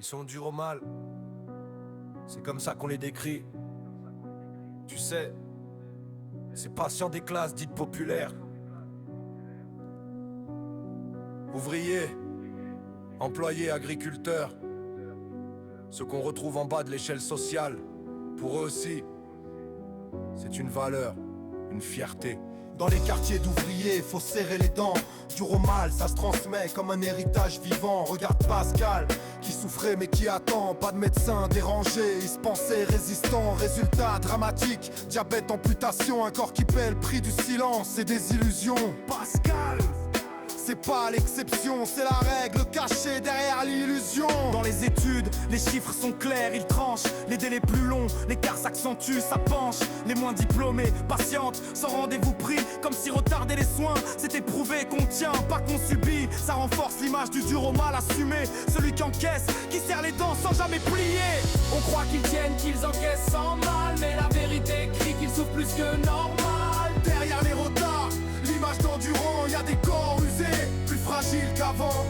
Ils sont durs au mal. C'est comme ça qu'on les décrit. Tu sais, ces patients des classes dites populaires. Ouvriers, employés, agriculteurs. Ceux qu'on retrouve en bas de l'échelle sociale. Pour eux aussi, c'est une valeur, une fierté. Dans les quartiers d'ouvriers, faut serrer les dents. Dur au mal, ça se transmet comme un héritage vivant. Regarde Pascal, qui souffrait mais qui attend. Pas de médecin dérangé, il se pensait résistant. Résultat dramatique, diabète, amputation. Un corps qui paie le prix du silence et des illusions. Pascal, c'est pas l'exception, c'est la règle cachée derrière l'illusion. Dans les études, les chiffres sont clairs, ils tranchent. Les délais plus longs, l'écart s'accentue, ça penche. Les moins diplômés patientent, sans rendez-vous pris. Comme si retarder les soins, c'était prouver qu'on tient, pas qu'on subit. Ça renforce l'image du dur au mal assumé. Celui qui encaisse, qui serre les dents sans jamais plier. On croit qu'ils tiennent, qu'ils encaissent sans mal, mais la vérité crie qu'ils souffrent plus que normal. Derrière les retards, l'image d'endurant, y a des corps usés, plus fragiles qu'avant.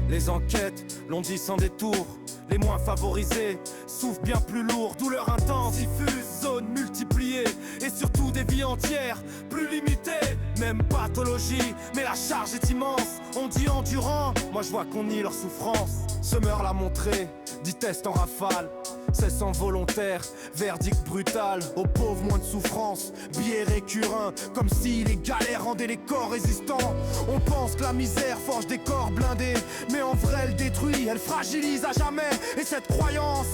Les enquêtes l'ont dit sans détour. Les moins favorisés souffrent bien plus lourd. Douleur intense, diffuse, zone multipliée. Et surtout des vies entières, plus limitées. Même pathologie, mais la charge est immense. On dit endurant, moi je vois qu'on nie leur souffrance. Semeur l'a montré, dit test en rafale. C'est sans volontaire, verdict brutal. Aux pauvres moins de souffrance, biais récurrent. Comme si les galères rendaient les corps résistants. On pense que la misère forge des corps blindés, mais en vrai elle détruit, elle fragilise à jamais. Et cette croyance,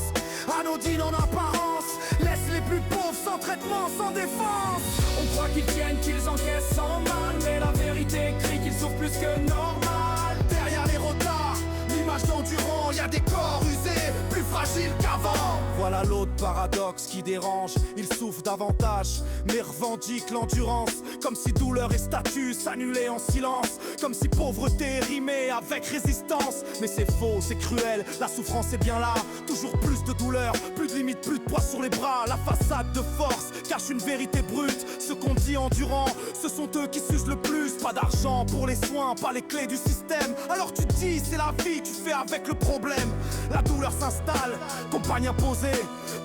anodine en apparence, laisse les plus pauvres sans traitement, sans défense. On croit qu'ils tiennent, qu'ils encaissent sans mal, mais la vérité crie qu'ils souffrent plus que normal. Derrière les retards, l'image d'endurant, y a des corps usés, plus fragiles qu'avant. Voilà l'autre paradoxe qui dérange. Ils souffrent davantage, mais revendiquent l'endurance. Comme si douleur et statut s'annulaient en silence. Comme si pauvreté rimait avec résistance. Mais c'est faux, c'est cruel, la souffrance est bien là. Toujours plus de douleur, plus de limites, plus de poids sur les bras. La façade de force cache une vérité brute. Ce qu'on dit endurant, ce sont eux qui s'usent le plus. Pas d'argent pour les soins, pas les clés du système. Alors tu dis c'est la vie, tu fais avec le problème. La douleur s'installe, compagne imposée.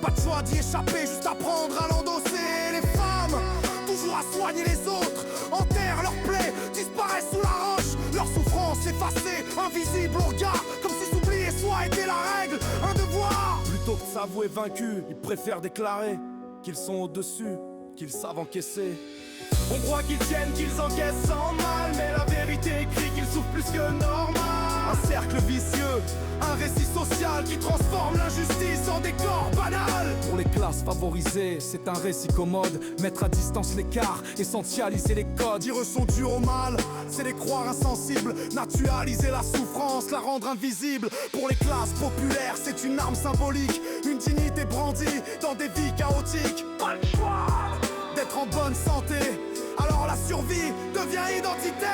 Pas de choix d'y échapper, juste apprendre à l'endosser. Les femmes, toujours à soigner les autres, enterrent leurs plaies, disparaissent sous la roche. Leur souffrance effacée, invisible au regard. Comme si s'oublier soi était la règle, un devoir. Plutôt que de s'avouer vaincu, ils préfèrent déclarer qu'ils sont au-dessus, qu'ils savent encaisser. On croit qu'ils tiennent, qu'ils encaissent sans mal, mais la vérité crie qu'ils souffrent plus que normal. Un cercle vicieux, un récit social qui transforme l'injustice en décor banal. Pour les classes favorisées, c'est un récit commode. Mettre à distance l'écart, essentialiser les codes. Dire eux sont durs au mal, c'est les croire insensibles. Naturaliser la souffrance, la rendre invisible. Pour les classes populaires, c'est une arme symbolique. Une dignité brandie dans des vies chaotiques. Pas le choix d'être en bonne santé, alors la survie devient identité.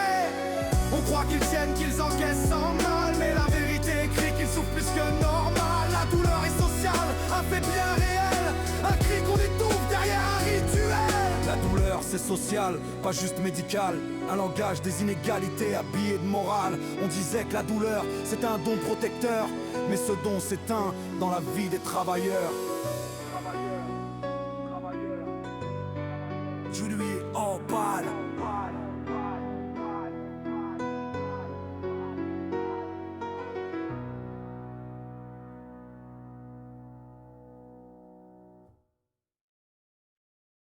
On croit qu'ils tiennent, qu'ils encaissent sans mal, mais la vérité crie qu'ils souffrent plus que normal. La douleur est sociale, un fait bien réel, un cri qu'on étouffe derrière un rituel. La douleur c'est social, pas juste médical. Un langage des inégalités habillé de morale. On disait que la douleur c'est un don protecteur, mais ce don s'éteint dans la vie des travailleurs. Je lui en balle.